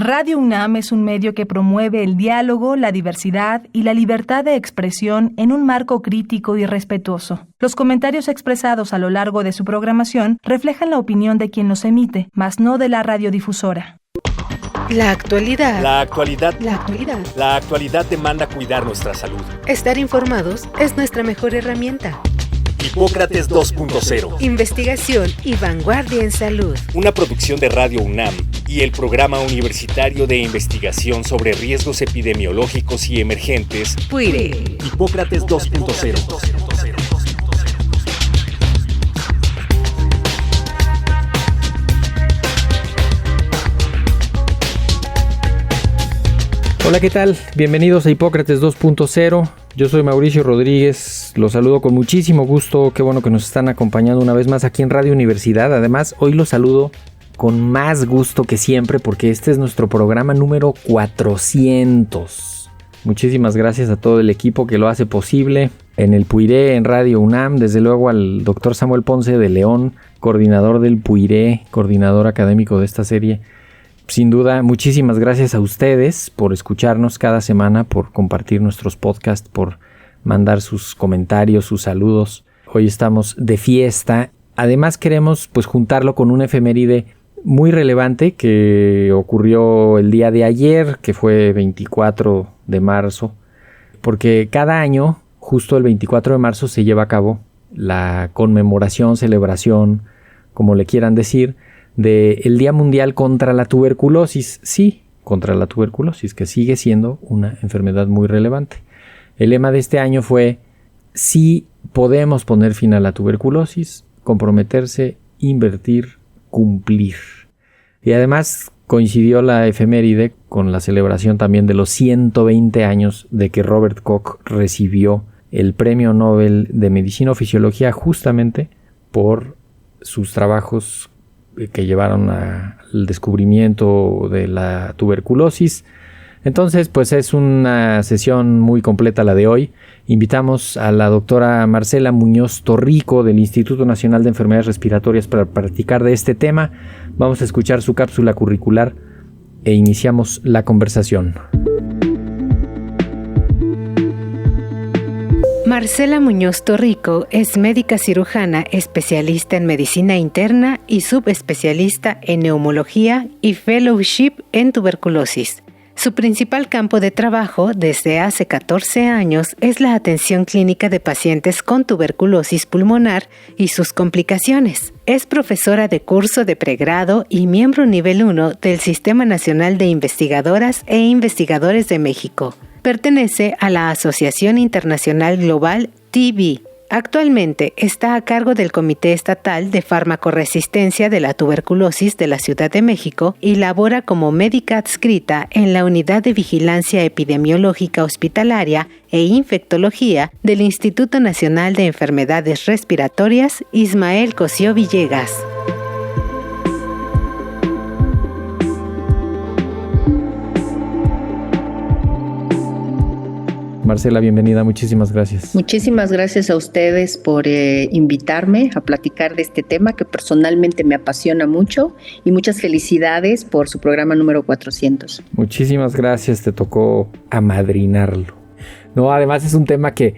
Radio UNAM es un medio que promueve el diálogo, la diversidad y la libertad de expresión en un marco crítico y respetuoso. Los comentarios expresados a lo largo de su programación reflejan la opinión de quien los emite, mas no de la radiodifusora. La actualidad. La actualidad. La actualidad. La actualidad demanda cuidar nuestra salud. Estar informados es nuestra mejor herramienta. Hipócrates 2.0. Investigación y vanguardia en salud. Una producción de Radio UNAM y el Programa Universitario de Investigación sobre Riesgos Epidemiológicos y Emergentes. PUIRE. Hipócrates 2.0. Hola, ¿qué tal? Bienvenidos a Hipócrates 2.0. Yo soy Mauricio Rodríguez, los saludo con muchísimo gusto. Qué bueno que nos están acompañando una vez más aquí en Radio Universidad. Además, hoy los saludo con más gusto que siempre porque este es nuestro programa número 400. Muchísimas gracias a todo el equipo que lo hace posible. En el PUIRE, en Radio UNAM, desde luego al doctor Samuel Ponce de León, coordinador del PUIRE, coordinador académico de esta serie. Sin duda, muchísimas gracias a ustedes por escucharnos cada semana, por compartir nuestros podcasts, por mandar sus comentarios, sus saludos. Hoy estamos de fiesta. Además queremos juntarlo con una efeméride muy relevante que ocurrió el día de ayer, que fue 24 de marzo, porque cada año, justo el 24 de marzo, se lleva a cabo la conmemoración, celebración, como le quieran decir, del Día Mundial contra la Tuberculosis. Sí, contra la tuberculosis, que sigue siendo una enfermedad muy relevante. El lema de este año fue: sí podemos poner fin a la tuberculosis, comprometerse, invertir, cumplir. Y además coincidió la efeméride con la celebración también de los 120 años de que Robert Koch recibió el Premio Nobel de Medicina o Fisiología justamente por sus trabajos que llevaron al descubrimiento de la tuberculosis. Entonces, es una sesión muy completa la de hoy. Invitamos a la doctora Marcela Muñoz Torrico del Instituto Nacional de Enfermedades Respiratorias para platicar de este tema. Vamos a escuchar su cápsula curricular e iniciamos la conversación. Marcela Muñoz Torrico es médica cirujana, especialista en medicina interna y subespecialista en neumología y fellowship en tuberculosis. Su principal campo de trabajo desde hace 14 años es la atención clínica de pacientes con tuberculosis pulmonar y sus complicaciones. Es profesora de curso de pregrado y miembro nivel 1 del Sistema Nacional de Investigadoras e Investigadores de México. Pertenece a la Asociación Internacional Global TB. Actualmente está a cargo del Comité Estatal de Farmacoresistencia de la Tuberculosis de la Ciudad de México y labora como médica adscrita en la Unidad de Vigilancia Epidemiológica Hospitalaria e Infectología del Instituto Nacional de Enfermedades Respiratorias Ismael Cosío Villegas. Marcela, bienvenida, muchísimas gracias. Muchísimas gracias a ustedes por invitarme a platicar de este tema que personalmente me apasiona mucho y muchas felicidades por su programa número 400. Muchísimas gracias, te tocó amadrinarlo. No, además es un tema que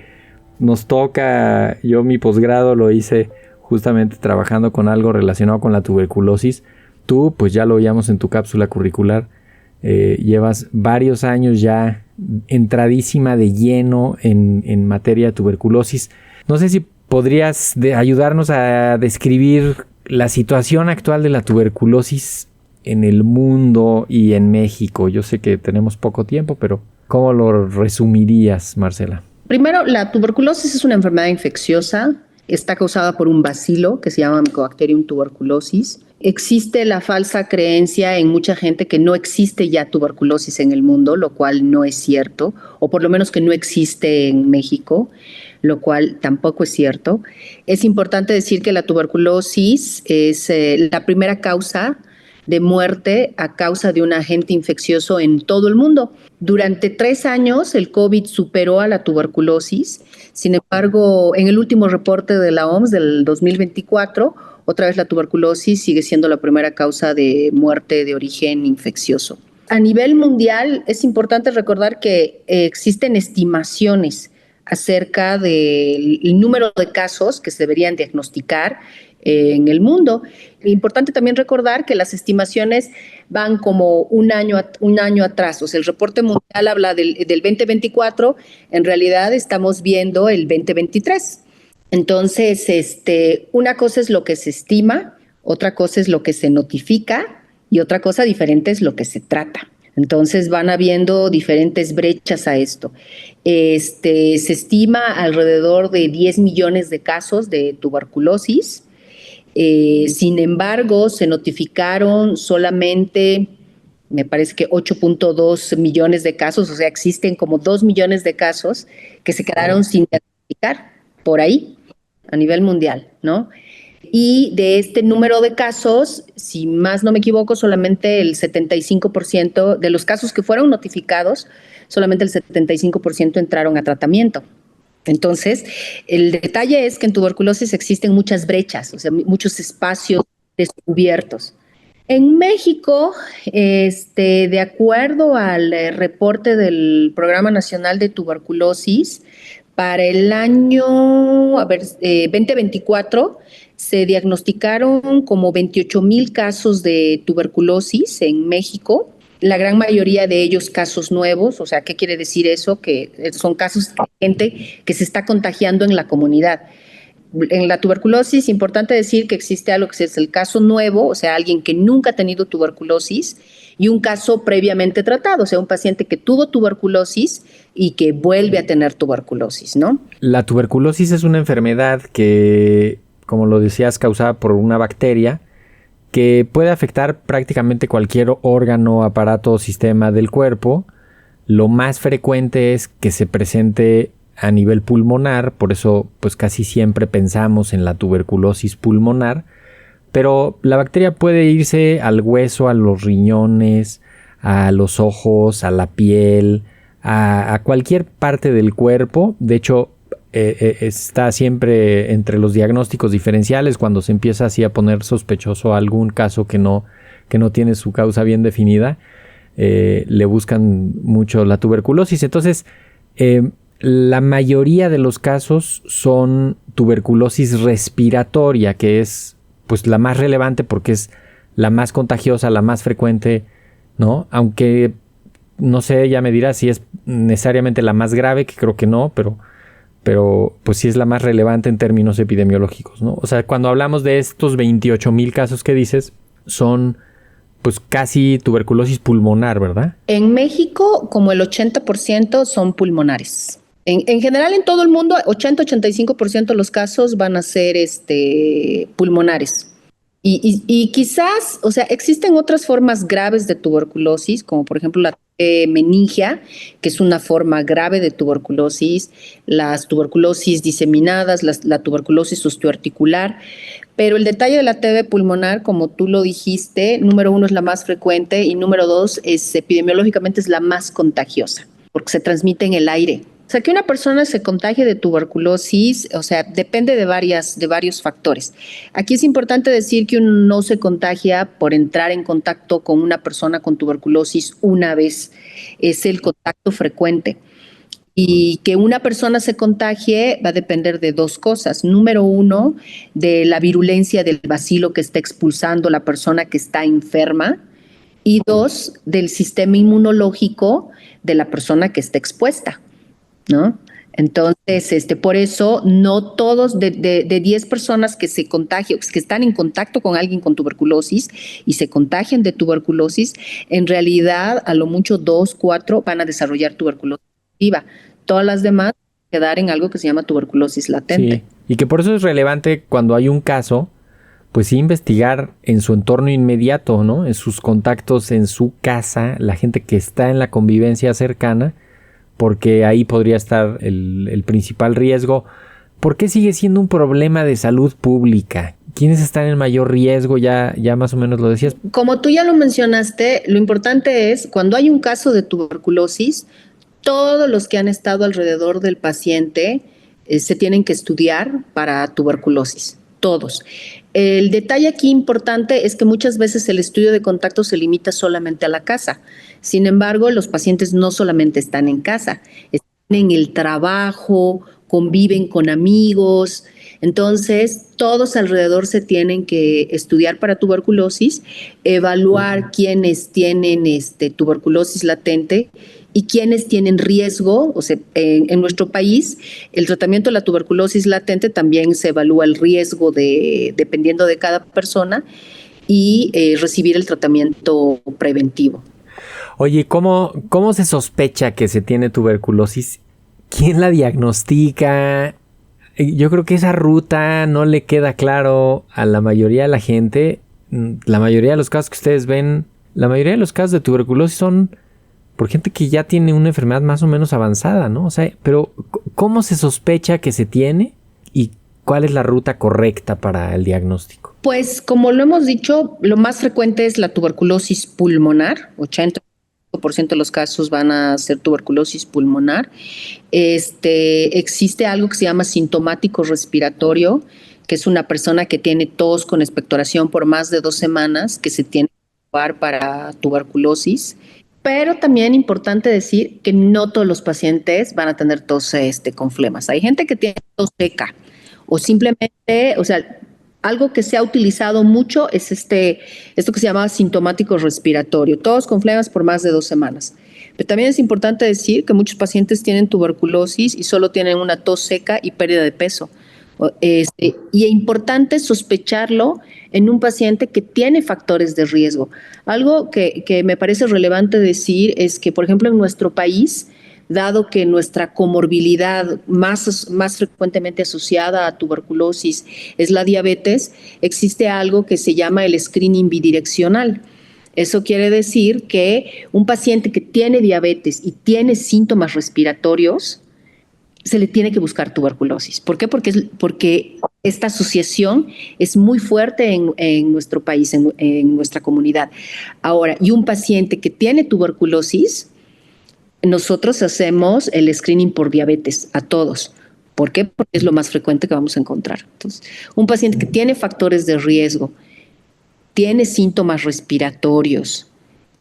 nos toca. Yo mi posgrado lo hice justamente trabajando con algo relacionado con la tuberculosis. Tú, ya lo oíamos en tu cápsula curricular, llevas varios años ya entradísima de lleno en materia de tuberculosis. No sé si podrías ayudarnos a describir la situación actual de la tuberculosis en el mundo y en México. Yo sé que tenemos poco tiempo, pero ¿cómo lo resumirías, Marcela? Primero, la tuberculosis es una enfermedad infecciosa. Está causada por un bacilo que se llama Mycobacterium tuberculosis. Existe la falsa creencia en mucha gente que no existe ya tuberculosis en el mundo, lo cual no es cierto, o por lo menos que no existe en México, lo cual tampoco es cierto. Es importante decir que la tuberculosis es la primera causa de muerte a causa de un agente infeccioso en todo el mundo. Durante 3 años el COVID superó a la tuberculosis. Sin embargo, en el último reporte de la OMS del 2024, otra vez la tuberculosis sigue siendo la primera causa de muerte de origen infeccioso. A nivel mundial es importante recordar que existen estimaciones acerca del número de casos que se deberían diagnosticar en el mundo. Importante también recordar que las estimaciones van como un año atrás. O sea, el reporte mundial habla del 2024, en realidad estamos viendo el 2023. Entonces, una cosa es lo que se estima, otra cosa es lo que se notifica y otra cosa diferente es lo que se trata. Entonces van habiendo diferentes brechas a esto. Se estima alrededor de 10 millones de casos de tuberculosis. Sin embargo, se notificaron solamente, me parece que 8.2 millones de casos, o sea, existen como 2 millones de casos que se quedaron sin diagnosticar por ahí, a nivel mundial, ¿no? Y de este número de casos, si más no me equivoco, solamente el 75% de los casos que fueron notificados, solamente el 75% entraron a tratamiento. Entonces, el detalle es que en tuberculosis existen muchas brechas, o sea, muchos espacios descubiertos. En México, de acuerdo al reporte del Programa Nacional de Tuberculosis, para el año 2024 se diagnosticaron como 28,000 casos de tuberculosis en México, la gran mayoría de ellos casos nuevos. O sea, ¿qué quiere decir eso? Que son casos de gente que se está contagiando en la comunidad. En la tuberculosis, importante decir que existe algo que es el caso nuevo, o sea, alguien que nunca ha tenido tuberculosis, y un caso previamente tratado, o sea, un paciente que tuvo tuberculosis y que vuelve a tener tuberculosis, ¿no? La tuberculosis es una enfermedad que, como lo decías, causada por una bacteria que puede afectar prácticamente cualquier órgano, aparato o sistema del cuerpo. Lo más frecuente es que se presente a nivel pulmonar, por eso pues casi siempre pensamos en la tuberculosis pulmonar, pero la bacteria puede irse al hueso, a los riñones, a los ojos, a la piel, a cualquier parte del cuerpo. De hecho, está siempre entre los diagnósticos diferenciales cuando se empieza así a poner sospechoso algún caso que no tiene su causa bien definida, le buscan mucho la tuberculosis. Entonces, la mayoría de los casos son tuberculosis respiratoria, que es pues la más relevante porque es la más contagiosa, la más frecuente, ¿no? Aunque no sé, ya me dirás si es necesariamente la más grave, que creo que no, pero pues sí es la más relevante en términos epidemiológicos, ¿no? O sea, cuando hablamos de estos 28,000 casos que dices, son pues casi tuberculosis pulmonar, ¿verdad? En México, como el 80% son pulmonares. En general, en todo el mundo, 80-85% de los casos van a ser pulmonares. Y quizás, o sea, existen otras formas graves de tuberculosis, como por ejemplo la meningia, que es una forma grave de tuberculosis, las tuberculosis diseminadas, la tuberculosis osteoarticular. Pero el detalle de la TB pulmonar, como tú lo dijiste, número 1 es la más frecuente y número 2 es epidemiológicamente es la más contagiosa, porque se transmite en el aire. O sea, que una persona se contagie de tuberculosis, o sea, depende de varios factores. Aquí es importante decir que uno no se contagia por entrar en contacto con una persona con tuberculosis una vez, es el contacto frecuente. Y que una persona se contagie va a depender de dos cosas. Número 1, de la virulencia del bacilo que está expulsando la persona que está enferma. Y 2, del sistema inmunológico de la persona que está expuesta, ¿no? Entonces, por eso no todos de 10 personas que se contagian, que están en contacto con alguien con tuberculosis y se contagian de tuberculosis, en realidad a lo mucho 2, 4 van a desarrollar tuberculosis activa. Todas las demás quedar en algo que se llama tuberculosis latente. Sí, y que por eso es relevante cuando hay un caso, pues sí investigar en su entorno inmediato, ¿no? En sus contactos, en su casa, la gente que está en la convivencia cercana, porque ahí podría estar el principal riesgo. ¿Por qué sigue siendo un problema de salud pública? ¿Quiénes están en mayor riesgo? Ya más o menos lo decías. Como tú ya lo mencionaste, lo importante es cuando hay un caso de tuberculosis, todos los que han estado alrededor del paciente se tienen que estudiar para tuberculosis, todos. El detalle aquí importante es que muchas veces el estudio de contacto se limita solamente a la casa. Sin embargo, los pacientes no solamente están en casa, están en el trabajo, conviven con amigos. Entonces, todos alrededor se tienen que estudiar para tuberculosis, evaluar quiénes tienen tuberculosis latente y quienes tienen riesgo. O sea, en nuestro país, el tratamiento de la tuberculosis latente también se evalúa el riesgo dependiendo de cada persona y recibir el tratamiento preventivo. Oye, ¿cómo se sospecha que se tiene tuberculosis? ¿Quién la diagnostica? Yo creo que esa ruta no le queda claro a la mayoría de la gente. La mayoría de los casos que ustedes ven, la mayoría de los casos de tuberculosis son por gente que ya tiene una enfermedad más o menos avanzada, ¿no? O sea, pero ¿cómo se sospecha que se tiene y cuál es la ruta correcta para el diagnóstico? Pues, como lo hemos dicho, lo más frecuente es la tuberculosis pulmonar. 80% de los casos van a ser tuberculosis pulmonar. Existe algo que se llama sintomático respiratorio, que es una persona que tiene tos con expectoración por más de 2 semanas, que se tiene que evaluar para tuberculosis. Pero también es importante decir que no todos los pacientes van a tener tos con flemas. Hay gente que tiene tos seca o simplemente, o sea, algo que se ha utilizado mucho es esto que se llama sintomático respiratorio, tos con flemas por más de 2 semanas. Pero también es importante decir que muchos pacientes tienen tuberculosis y solo tienen una tos seca y pérdida de peso. Y es importante sospecharlo en un paciente que tiene factores de riesgo. Algo que me parece relevante decir es que, por ejemplo, en nuestro país, dado que nuestra comorbilidad más frecuentemente asociada a tuberculosis es la diabetes, existe algo que se llama el screening bidireccional. Eso quiere decir que un paciente que tiene diabetes y tiene síntomas respiratorios, se le tiene que buscar tuberculosis. ¿Por qué? Porque esta asociación es muy fuerte en nuestro país, en nuestra comunidad. Ahora, y un paciente que tiene tuberculosis, nosotros hacemos el screening por diabetes a todos. ¿Por qué? Porque es lo más frecuente que vamos a encontrar. Entonces, un paciente que tiene factores de riesgo, tiene síntomas respiratorios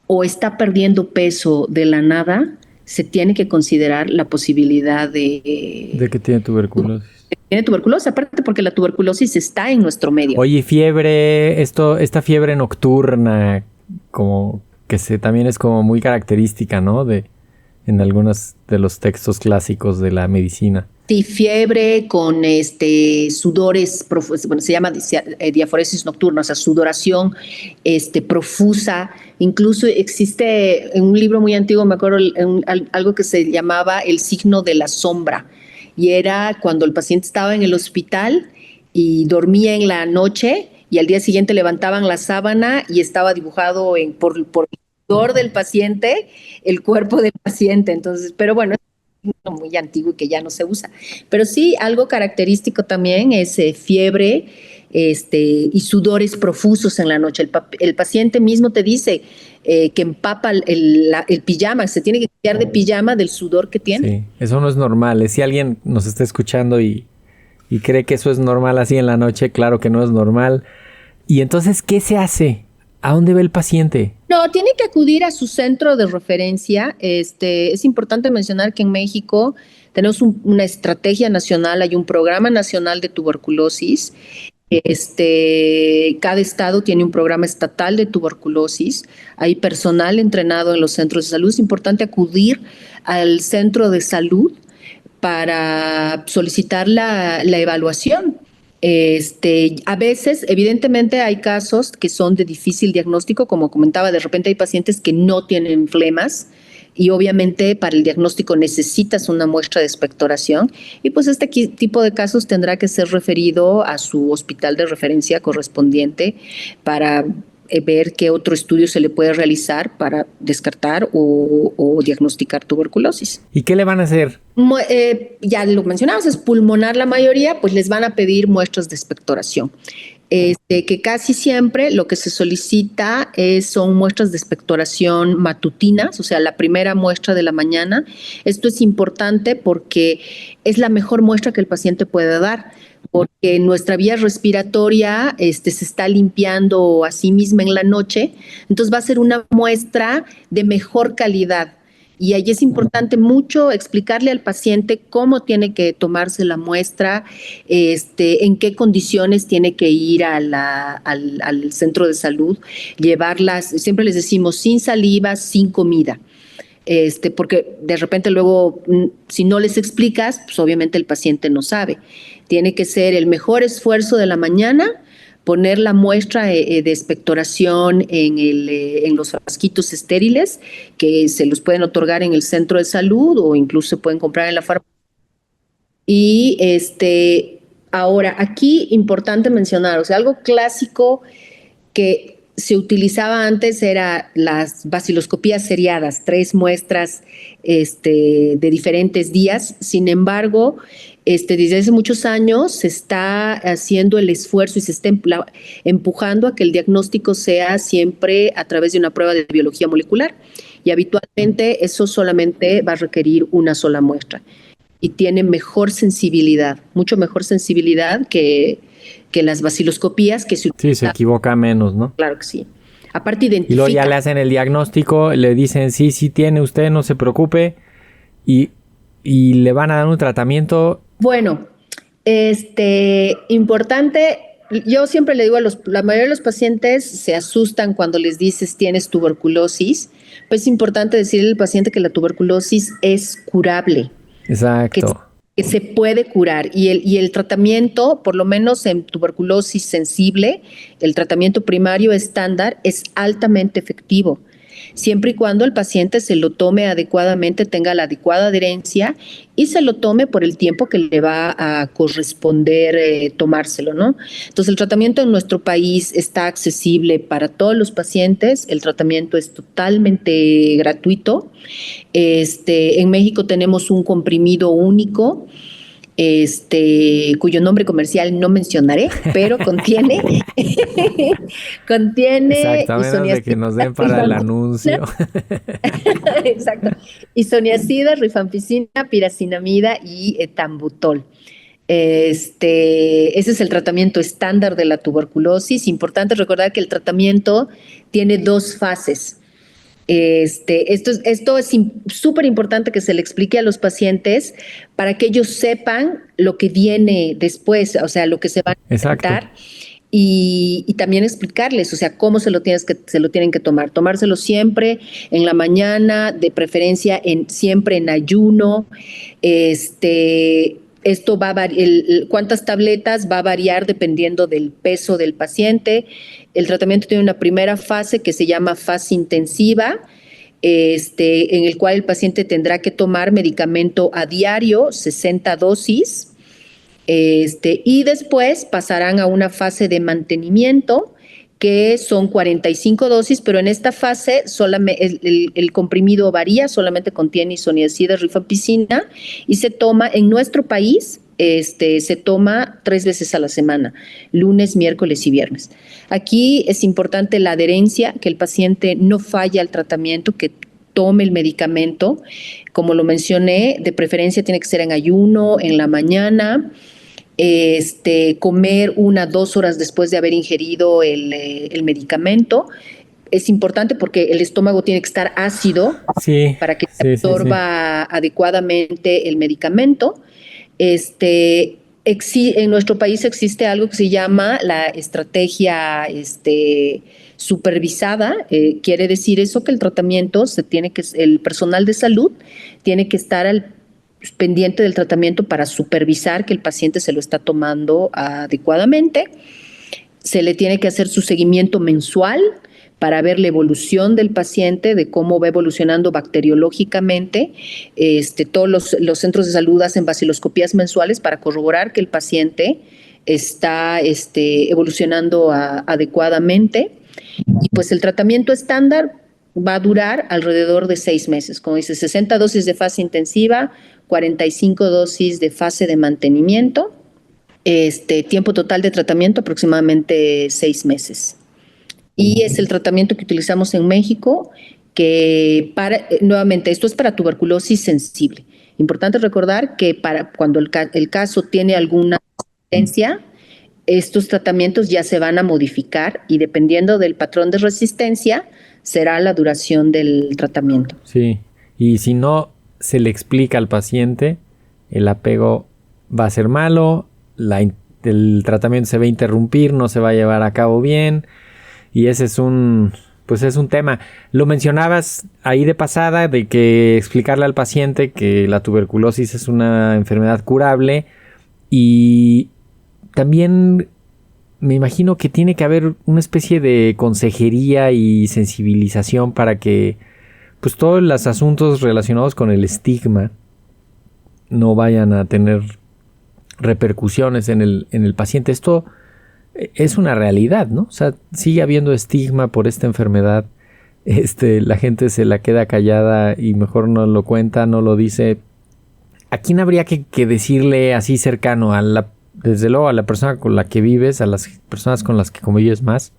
o está perdiendo peso de la nada, se tiene que considerar la posibilidad de que tiene tuberculosis. Tiene tuberculosis, aparte porque la tuberculosis está en nuestro medio. Oye, fiebre, esta fiebre nocturna, como que también es como muy característica, ¿no? En algunos de los textos clásicos de la medicina. Sí, fiebre con sudores, bueno, se llama diaforesis nocturna, o sea, sudoración profusa. Incluso existe en un libro muy antiguo, me acuerdo, algo que se llamaba el signo de la sombra. Y era cuando el paciente estaba en el hospital y dormía en la noche y al día siguiente levantaban la sábana y estaba dibujado por el sudor del paciente el cuerpo del paciente. Entonces, pero bueno, muy antiguo y que ya no se usa. Pero sí, algo característico también es fiebre y sudores profusos en la noche. El paciente mismo te dice que empapa el pijama, se tiene que cambiar de pijama del sudor que tiene. Sí, eso no es normal. Si alguien nos está escuchando y cree que eso es normal así en la noche, claro que no es normal. Y entonces, ¿qué se hace? ¿A dónde va el paciente? No, tiene que acudir a su centro de referencia. Es importante mencionar que en México tenemos una estrategia nacional, hay un programa nacional de tuberculosis. Cada estado tiene un programa estatal de tuberculosis. Hay personal entrenado en los centros de salud. Es importante acudir al centro de salud para solicitar la evaluación. A veces, evidentemente, hay casos que son de difícil diagnóstico, como comentaba, de repente hay pacientes que no tienen flemas y obviamente para el diagnóstico necesitas una muestra de expectoración y pues este tipo de casos tendrá que ser referido a su hospital de referencia correspondiente para ver qué otro estudio se le puede realizar para descartar o diagnosticar tuberculosis. ¿Y qué le van a hacer? Ya lo mencionamos, es pulmonar la mayoría, pues les van a pedir muestras de expectoración. Que casi siempre lo que se solicita son muestras de expectoración matutinas, o sea, la primera muestra de la mañana. Esto es importante porque es la mejor muestra que el paciente puede dar. porque nuestra vía respiratoria se está limpiando a sí misma en la noche, entonces va a ser una muestra de mejor calidad. Y ahí es importante mucho explicarle al paciente cómo tiene que tomarse la muestra, en qué condiciones tiene que ir al centro de salud, llevarlas, siempre les decimos, sin saliva, sin comida. Porque de repente luego, si no les explicas, pues obviamente el paciente no sabe. Tiene que ser el mejor esfuerzo de la mañana, poner la muestra de expectoración en los frasquitos estériles, que se los pueden otorgar en el centro de salud o incluso se pueden comprar en la farmacia. Y ahora, aquí importante mencionar, o sea, algo clásico que se utilizaba antes era las baciloscopías seriadas, 3 muestras de diferentes días. Sin embargo, desde hace muchos años se está haciendo el esfuerzo y se está empujando a que el diagnóstico sea siempre a través de una prueba de biología molecular. Y habitualmente eso solamente va a requerir una sola muestra. Y tiene mejor sensibilidad, mucho mejor sensibilidad que las baciloscopías que se utilizan. Sí, se equivoca menos, ¿no? Claro que sí. Aparte identifica. Y luego ya le hacen el diagnóstico, le dicen, sí tiene usted, no se preocupe, y le van a dar un tratamiento. Bueno, importante, yo siempre le digo la mayoría de los pacientes se asustan cuando les dices tienes tuberculosis, pues es importante decirle al paciente que la tuberculosis es curable. Exacto. Que se puede curar y el tratamiento, por lo menos en tuberculosis sensible, el tratamiento primario estándar es altamente efectivo, siempre y cuando el paciente se lo tome adecuadamente, tenga la adecuada adherencia y se lo tome por el tiempo que le va a corresponder tomárselo, ¿no? Entonces, el tratamiento en nuestro país está accesible para todos los pacientes, el tratamiento es totalmente gratuito. En México tenemos un comprimido único, cuyo nombre comercial no mencionaré, pero contiene Exacto, a menos de que nos den para el anuncio. Exacto. Isoniazida, rifampicina, piracinamida y etambutol. Ese es el tratamiento estándar de la tuberculosis. Importante recordar que el tratamiento tiene 2 fases. Esto es súper importante que se le explique a los pacientes para que ellos sepan lo que viene después, o sea, lo que se va a tratar. Y también explicarles, o sea, cómo se lo tienen que tomar. Tomárselo siempre en la mañana, de preferencia siempre en ayuno. Esto va a variar, cuántas tabletas va a variar dependiendo del peso del paciente. El tratamiento tiene una primera fase que se llama fase intensiva, en el cual el paciente tendrá que tomar medicamento a diario, 60 dosis. Y después pasarán a una fase de mantenimiento que son 45 dosis, pero en esta fase solamente el comprimido varía, solamente contiene isoniazida, rifampicina y se toma en nuestro país, se toma 3 veces a la semana, lunes, miércoles y viernes. Aquí es importante la adherencia, que el paciente no falle al tratamiento, que tome el medicamento. Como lo mencioné, de preferencia tiene que ser en ayuno, en la mañana. Comer 1 a 2 horas después de haber ingerido el medicamento. Es importante porque el estómago tiene que estar ácido para que se absorba adecuadamente el medicamento. En nuestro país existe algo que se llama la estrategia supervisada. Quiere decir eso, que el tratamiento el personal de salud tiene que estar pendiente del tratamiento para supervisar que el paciente se lo está tomando adecuadamente. Se le tiene que hacer su seguimiento mensual para ver la evolución del paciente, de cómo va evolucionando bacteriológicamente. Todos los centros de salud hacen baciloscopías mensuales para corroborar que el paciente está evolucionando adecuadamente. Y pues el tratamiento estándar va a durar alrededor de 6 meses. Como dice, 60 dosis de fase intensiva, 45 dosis de fase de mantenimiento. Tiempo total de tratamiento aproximadamente 6 meses. Y es el tratamiento que utilizamos en México, nuevamente, esto es para tuberculosis sensible. Importante recordar que cuando el caso tiene alguna resistencia, estos tratamientos ya se van a modificar y dependiendo del patrón de resistencia será la duración del tratamiento. Sí, y si no se le explica al paciente, el apego va a ser malo, el tratamiento se va a interrumpir, no se va a llevar a cabo bien, y ese es un tema. Lo mencionabas ahí de pasada, de que explicarle al paciente que la tuberculosis es una enfermedad curable, y también me imagino que tiene que haber una especie de consejería y sensibilización para que pues todos los asuntos relacionados con el estigma no vayan a tener repercusiones en el paciente. Esto es una realidad, ¿no? O sea, sigue habiendo estigma por esta enfermedad. La gente se la queda callada y mejor no lo cuenta, no lo dice. ¿A quién habría que decirle así cercano? Desde luego a la persona con la que vives, a las personas con las que convives más,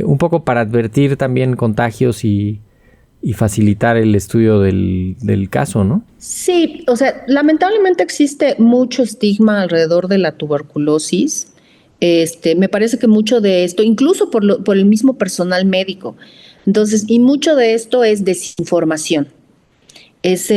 un poco para advertir también contagios y facilitar el estudio del caso, ¿no? Sí, o sea, lamentablemente existe mucho estigma alrededor de la tuberculosis. Me parece que mucho de esto, incluso por el mismo personal médico. Entonces, y mucho de esto es desinformación. Es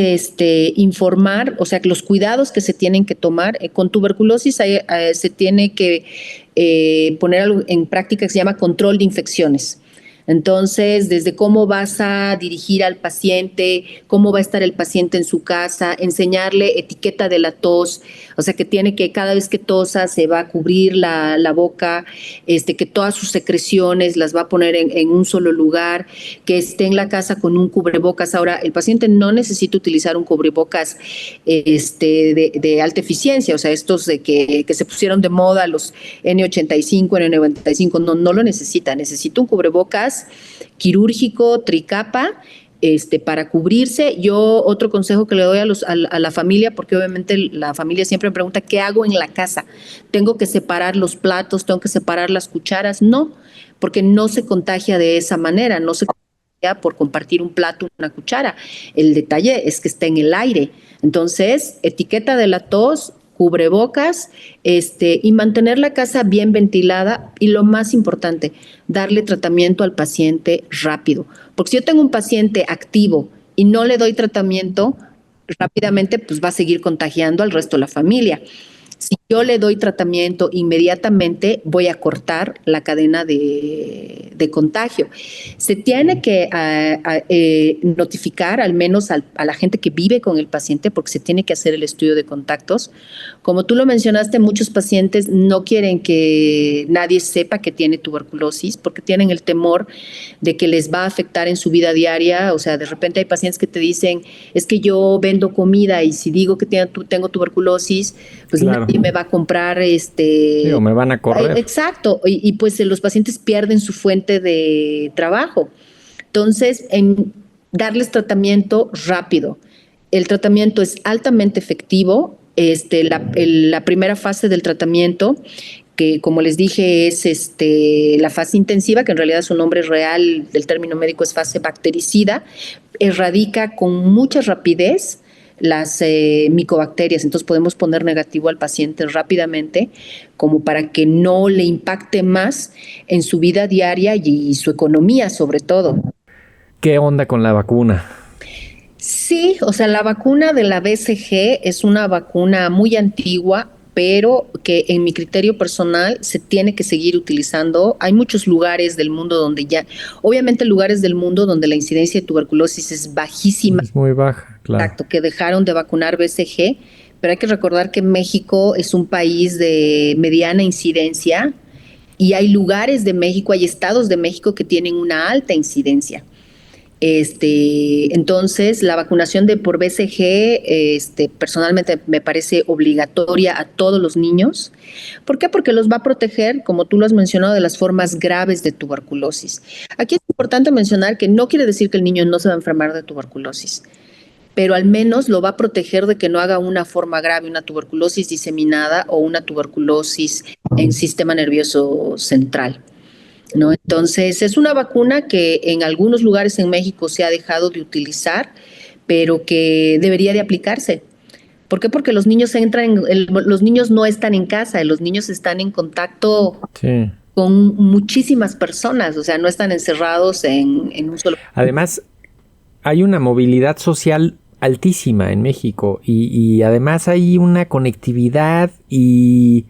informar, o sea, que los cuidados que se tienen que tomar. Con tuberculosis se tiene que poner algo en práctica que se llama control de infecciones. Entonces, desde cómo vas a dirigir al paciente, cómo va a estar el paciente en su casa, enseñarle etiqueta de la tos, o sea, que tiene que cada vez que tosa se va a cubrir la boca, que todas sus secreciones las va a poner en un solo lugar, que esté en la casa con un cubrebocas. Ahora, el paciente no necesita utilizar un cubrebocas de alta eficiencia, o sea, estos de que se pusieron de moda, los N85, N95, no lo necesita un cubrebocas quirúrgico, tricapa, para cubrirse. Yo otro consejo que le doy a la familia, porque obviamente la familia siempre me pregunta, ¿qué hago en la casa? ¿Tengo que separar los platos? ¿Tengo que separar las cucharas? No, porque no se contagia de esa manera, no se contagia por compartir un plato, una cuchara. El detalle es que está en el aire. Entonces, etiqueta de la tos, cubrebocas, y mantener la casa bien ventilada, y lo más importante, darle tratamiento al paciente rápido. Porque si yo tengo un paciente activo y no le doy tratamiento rápidamente, pues va a seguir contagiando al resto de la familia. Si yo le doy tratamiento inmediatamente, voy a cortar la cadena de contagio. Se tiene que notificar al menos a la gente que vive con el paciente, porque se tiene que hacer el estudio de contactos. Como tú lo mencionaste, muchos pacientes no quieren que nadie sepa que tiene tuberculosis porque tienen el temor de que les va a afectar en su vida diaria. O sea, de repente hay pacientes que te dicen, es que yo vendo comida y si digo que tengo tuberculosis, pues claro, nadie me va a comprar. O me van a correr. Exacto, y pues los pacientes pierden su fuente de trabajo. Entonces, darles tratamiento rápido. El tratamiento es altamente efectivo. La primera fase del tratamiento, que como les dije es la fase intensiva, que en realidad su nombre real del término médico es fase bactericida, erradica con mucha rapidez las micobacterias. Entonces podemos poner negativo al paciente rápidamente, como para que no le impacte más en su vida diaria y su economía sobre todo. ¿Qué onda con la vacuna? Sí, o sea, la vacuna de la BCG es una vacuna muy antigua, pero que en mi criterio personal se tiene que seguir utilizando. Hay muchos lugares del mundo donde obviamente lugares del mundo donde la incidencia de tuberculosis es bajísima. Es muy baja, claro. Exacto, que dejaron de vacunar BCG, pero hay que recordar que México es un país de mediana incidencia y hay lugares de México, hay estados de México que tienen una alta incidencia. Entonces, la vacunación por BCG, personalmente me parece obligatoria a todos los niños. ¿Por qué? Porque los va a proteger, como tú lo has mencionado, de las formas graves de tuberculosis. Aquí es importante mencionar que no quiere decir que el niño no se va a enfermar de tuberculosis, pero al menos lo va a proteger de que no haga una forma grave, una tuberculosis diseminada o una tuberculosis en sistema nervioso central, ¿no? Entonces, es una vacuna que en algunos lugares en México se ha dejado de utilizar, pero que debería de aplicarse, ¿Por qué? Porque los niños los niños no están en casa, los niños están en contacto con muchísimas personas, o sea, no están encerrados en un solo... Además, hay una movilidad social altísima en México y además hay una conectividad y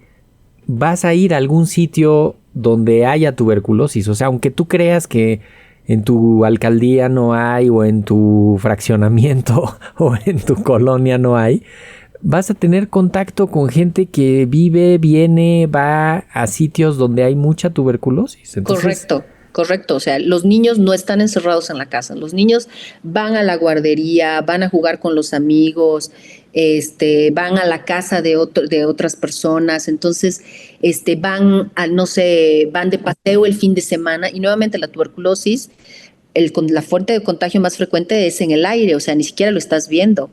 vas a ir a algún sitio donde haya tuberculosis. O sea, aunque tú creas que en tu alcaldía no hay, o en tu fraccionamiento o en tu colonia no hay, vas a tener contacto con gente que viene, va a sitios donde hay mucha tuberculosis. Entonces, Correcto. O sea, los niños no están encerrados en la casa. Los niños van a la guardería, van a jugar con los amigos, van a la casa de otras personas. Entonces, van de paseo el fin de semana. Y nuevamente la tuberculosis, la fuente de contagio más frecuente es en el aire. O sea, ni siquiera lo estás viendo.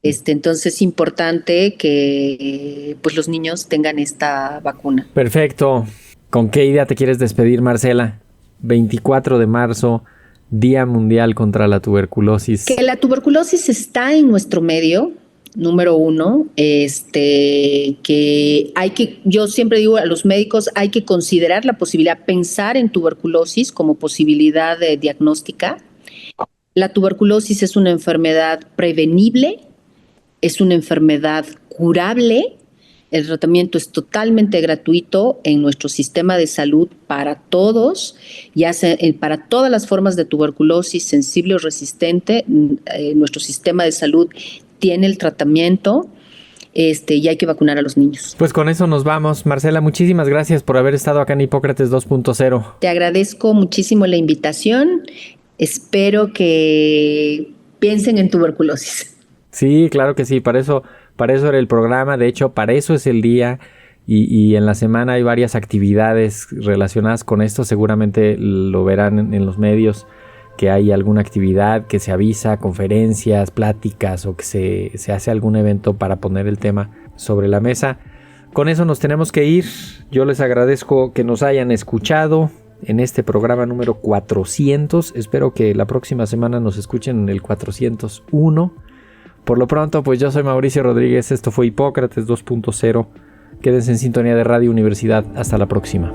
Entonces es importante que pues los niños tengan esta vacuna. Perfecto. ¿Con qué idea te quieres despedir, Marcela? 24 de marzo, Día Mundial contra la Tuberculosis. Que la tuberculosis está en nuestro medio, número uno. Yo siempre digo a los médicos, hay que considerar la posibilidad, pensar en tuberculosis como posibilidad diagnóstica. La tuberculosis es una enfermedad prevenible, es una enfermedad curable. El tratamiento es totalmente gratuito en nuestro sistema de salud para todos, ya sea para todas las formas de tuberculosis sensible o resistente. Nuestro sistema de salud tiene el tratamiento y hay que vacunar a los niños. Pues con eso nos vamos. Marcela, muchísimas gracias por haber estado acá en Hipócrates 2.0. Te agradezco muchísimo la invitación. Espero que piensen en tuberculosis. Sí, claro que sí, para eso era el programa, de hecho, para eso es el día y en la semana hay varias actividades relacionadas con esto, seguramente lo verán en los medios que hay alguna actividad que se avisa, conferencias, pláticas o que se hace algún evento para poner el tema sobre la mesa. Con eso nos tenemos que ir, yo les agradezco que nos hayan escuchado en este programa número 400, espero que la próxima semana nos escuchen en el 401. Por lo pronto, pues yo soy Mauricio Rodríguez, esto fue Hipócrates 2.0. Quédense en sintonía de Radio Universidad. Hasta la próxima.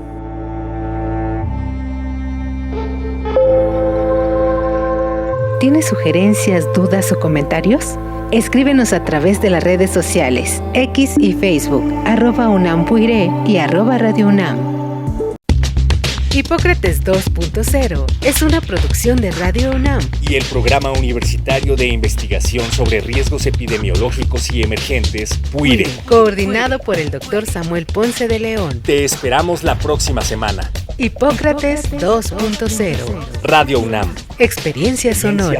¿Tienes sugerencias, dudas o comentarios? Escríbenos a través de las redes sociales, X y Facebook, @UNAMPuiré y @Radio UNAM. Hipócrates 2.0 es una producción de Radio UNAM y el Programa Universitario de Investigación sobre Riesgos Epidemiológicos y Emergentes, PUIRE. Coordinado por el Dr. Samuel Ponce de León. Te esperamos la próxima semana. Hipócrates 2.0. Radio UNAM. Experiencia sonora.